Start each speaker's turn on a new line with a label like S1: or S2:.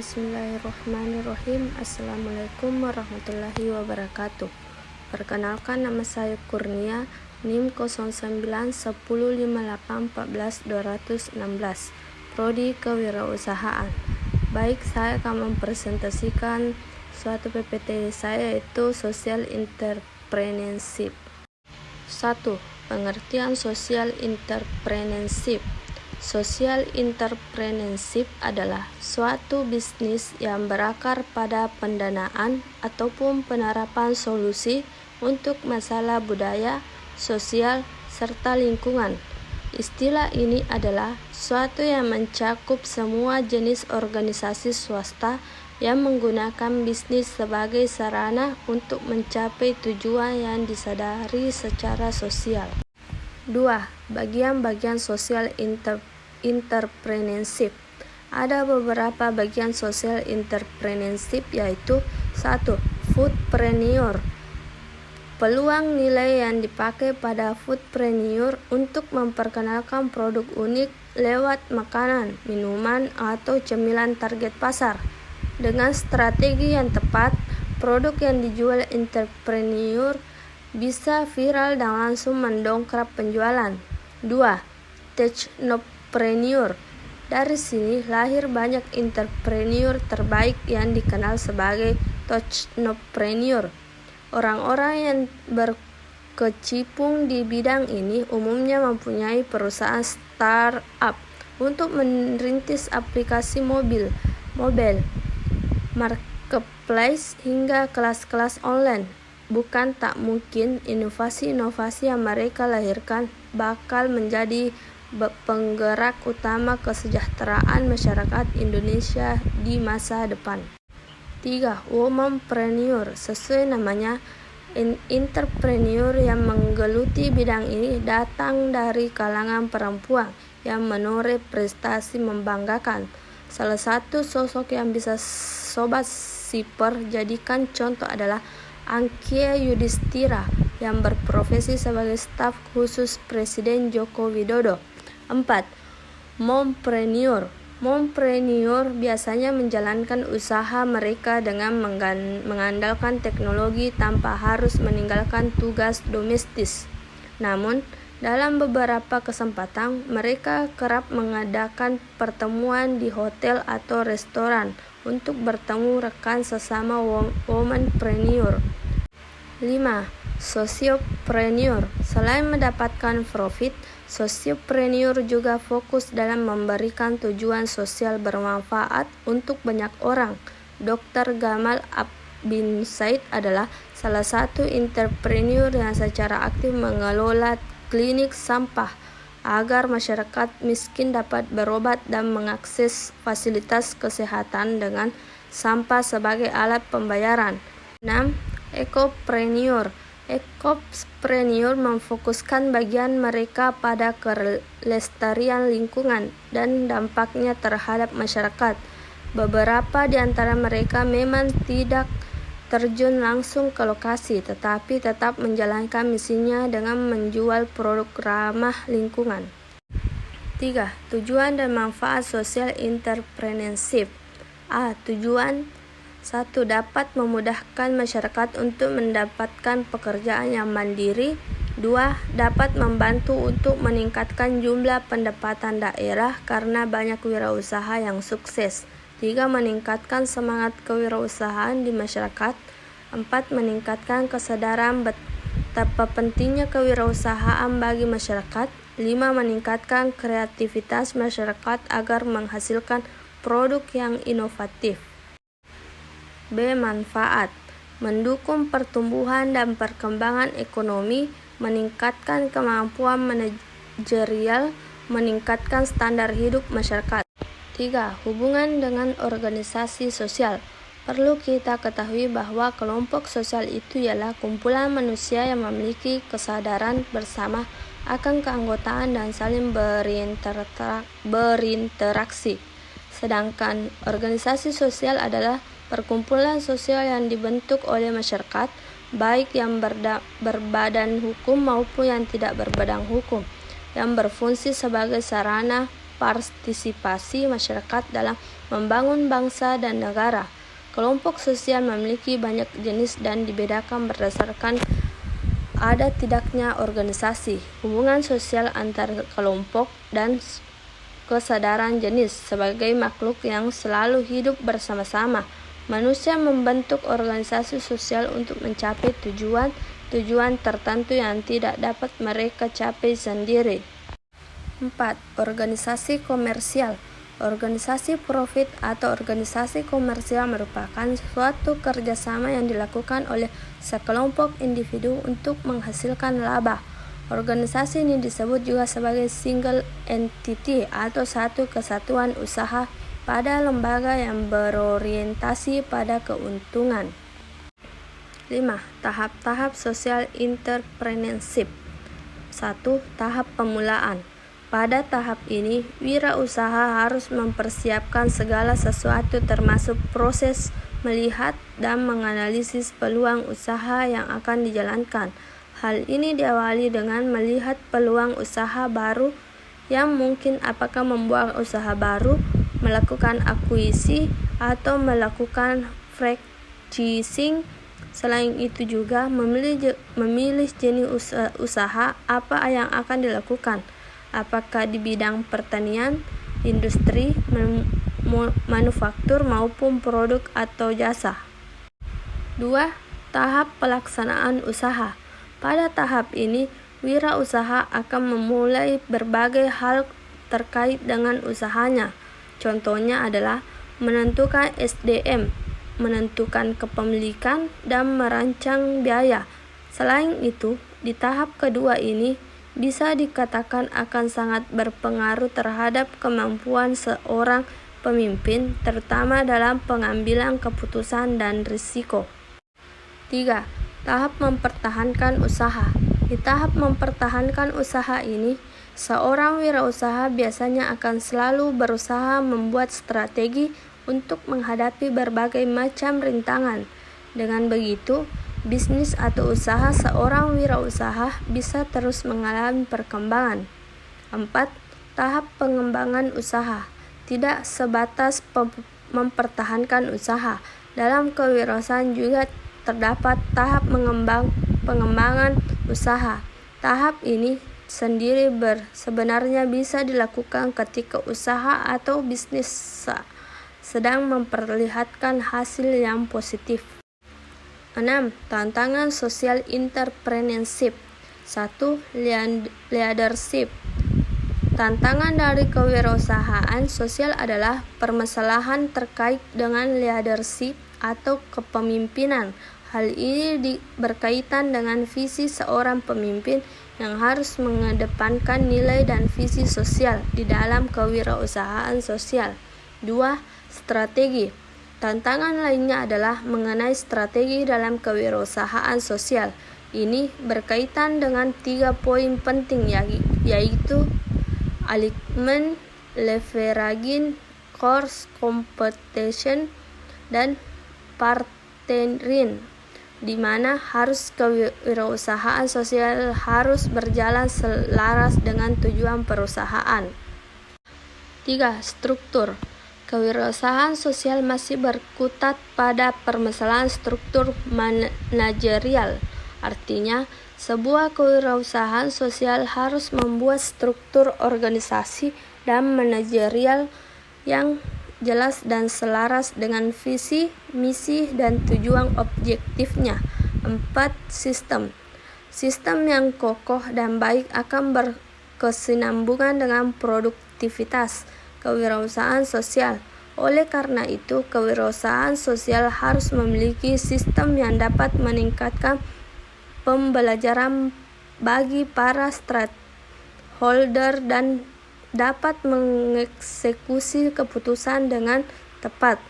S1: Bismillahirrahmanirrahim. Assalamualaikum warahmatullahi wabarakatuh. Perkenalkan, nama saya Kurnia, NIM 091058141216, Prodi Kewirausahaan. Baik, saya akan mempresentasikan suatu PPT saya, yaitu Social Entrepreneurship. 1. Pengertian Social Entrepreneurship. Social entrepreneurship adalah suatu bisnis yang berakar pada pendanaan ataupun penerapan solusi untuk masalah budaya, sosial, serta lingkungan. Istilah ini adalah suatu yang mencakup semua jenis organisasi swasta yang menggunakan bisnis sebagai sarana untuk mencapai tujuan yang disadari secara sosial. 2. Bagian-bagian social entrepreneurship. Ada beberapa bagian social entrepreneurship, yaitu 1. Foodpreneur. Peluang nilai yang dipakai pada foodpreneur untuk memperkenalkan produk unik lewat makanan, minuman, atau cemilan target pasar. Dengan strategi yang tepat, produk yang dijual entrepreneur bisa viral dan langsung mendongkrak penjualan. 2. Technopreneur. Dari sini lahir banyak entrepreneur terbaik yang dikenal sebagai technopreneur. Orang-orang yang berkecimpung di bidang ini umumnya mempunyai perusahaan startup untuk merintis aplikasi mobile, marketplace, hingga kelas-kelas online. Bukan tak mungkin inovasi-inovasi yang mereka lahirkan bakal menjadi penggerak utama kesejahteraan masyarakat Indonesia di masa depan. 3. Womanpreneur. Sesuai namanya, entrepreneur yang menggeluti bidang ini datang dari kalangan perempuan yang menoreh prestasi membanggakan. Salah satu sosok yang bisa Sobat Siper jadikan contoh adalah Angkia Yudhistira yang berprofesi sebagai staf khusus Presiden Joko Widodo. 4. Mompreneur. Mompreneur biasanya menjalankan usaha mereka dengan mengandalkan teknologi tanpa harus meninggalkan tugas domestis. Namun, dalam beberapa kesempatan, mereka kerap mengadakan pertemuan di hotel atau restoran untuk bertemu rekan sesama womanpreneur. 5. Sociopreneur. Selain mendapatkan profit, sociopreneur juga fokus dalam memberikan tujuan sosial bermanfaat untuk banyak orang. Dr. Gamal bin Said adalah salah satu entrepreneur yang secara aktif mengelola klinik sampah agar masyarakat miskin dapat berobat dan mengakses fasilitas kesehatan dengan sampah sebagai alat pembayaran. 6. Ecopreneur. Ecopreneur memfokuskan bagian mereka pada kelestarian lingkungan dan dampaknya terhadap masyarakat. Beberapa di antara mereka memang tidak terjun langsung ke lokasi, tetapi tetap menjalankan misinya dengan menjual produk ramah lingkungan. 3. Tujuan dan manfaat social entrepreneurship. A. Tujuan 1. Dapat memudahkan masyarakat untuk mendapatkan pekerjaan yang mandiri. 2. Dapat membantu untuk meningkatkan jumlah pendapatan daerah karena banyak wirausaha yang sukses. 3. Meningkatkan semangat kewirausahaan di masyarakat. 4. Meningkatkan kesadaran betapa pentingnya kewirausahaan bagi masyarakat. 5. Meningkatkan kreativitas masyarakat agar menghasilkan produk yang inovatif. B. Manfaat. Mendukung pertumbuhan dan perkembangan ekonomi, meningkatkan kemampuan manajerial, meningkatkan standar hidup masyarakat. 3. Hubungan dengan organisasi sosial. Perlu kita ketahui bahwa kelompok sosial itu ialah kumpulan manusia yang memiliki kesadaran bersama akan keanggotaan dan saling berinteraksi. Sedangkan organisasi sosial adalah perkumpulan sosial yang dibentuk oleh masyarakat, baik yang berbadan hukum maupun yang tidak berbadan hukum, yang berfungsi sebagai sarana partisipasi masyarakat dalam membangun bangsa dan negara. Kelompok sosial memiliki banyak jenis dan dibedakan berdasarkan ada tidaknya organisasi, hubungan sosial antar kelompok, dan kesadaran jenis sebagai makhluk yang selalu hidup bersama-sama. Manusia membentuk organisasi sosial untuk mencapai tujuan tertentu yang tidak dapat mereka capai sendiri. 4. Organisasi komersial. Organisasi profit atau organisasi komersial merupakan suatu kerjasama yang dilakukan oleh sekelompok individu untuk menghasilkan laba. Organisasi ini disebut juga sebagai single entity atau satu kesatuan usaha pada lembaga yang berorientasi pada keuntungan. 5. Tahap-tahap social entrepreneurship. 1. Tahap pemulaan. Pada tahap ini, wirausaha harus mempersiapkan segala sesuatu termasuk proses melihat dan menganalisis peluang usaha yang akan dijalankan. Hal ini diawali dengan melihat peluang usaha baru yang mungkin, apakah membuat usaha baru, melakukan akuisisi, atau melakukan franchising. Selain itu juga memilih jenis usaha apa yang akan dilakukan. Apakah di bidang pertanian, industri, manufaktur maupun produk atau jasa. 2. Tahap pelaksanaan usaha. Pada tahap ini, wirausaha akan memulai berbagai hal terkait dengan usahanya. Contohnya adalah menentukan SDM, menentukan kepemilikan, dan merancang biaya. Selain itu, di tahap kedua ini bisa dikatakan akan sangat berpengaruh terhadap kemampuan seorang pemimpin, terutama dalam pengambilan keputusan dan risiko. 3. Tahap mempertahankan usaha. Di tahap mempertahankan usaha ini, seorang wirausaha biasanya akan selalu berusaha membuat strategi untuk menghadapi berbagai macam rintangan. Dengan begitu, bisnis atau usaha seorang wirausaha bisa terus mengalami perkembangan. 4. Tahap pengembangan usaha. Tidak sebatas mempertahankan usaha. Dalam kewirausahaan juga terdapat tahap pengembangan usaha. Tahap ini sendiri sebenarnya bisa dilakukan ketika usaha atau bisnis sedang memperlihatkan hasil yang positif. 6. Tantangan social entrepreneurship. 1. Leadership. Tantangan dari kewirausahaan sosial adalah permasalahan terkait dengan leadership atau kepemimpinan. Hal ini berkaitan dengan visi seorang pemimpin yang harus mengedepankan nilai dan visi sosial di dalam kewirausahaan sosial. 2. Strategi. Tantangan lainnya adalah mengenai strategi dalam kewirausahaan sosial. Ini berkaitan dengan 3 poin penting yaitu alignment, leveraging, cross competition, dan partnering, di mana kewirausahaan sosial harus berjalan selaras dengan tujuan perusahaan. 3. Struktur. Kewirausahaan sosial masih berkutat pada permasalahan struktur manajerial. Artinya, sebuah kewirausahaan sosial harus membuat struktur organisasi dan manajerial yang jelas dan selaras dengan visi, misi, dan tujuan objektifnya. 4. Sistem. Sistem yang kokoh dan baik akan berkesinambungan dengan produktivitas kewirausahaan sosial. Oleh karena itu, kewirausahaan sosial harus memiliki sistem yang dapat meningkatkan pembelajaran bagi para stakeholder dan dapat mengeksekusi keputusan dengan tepat.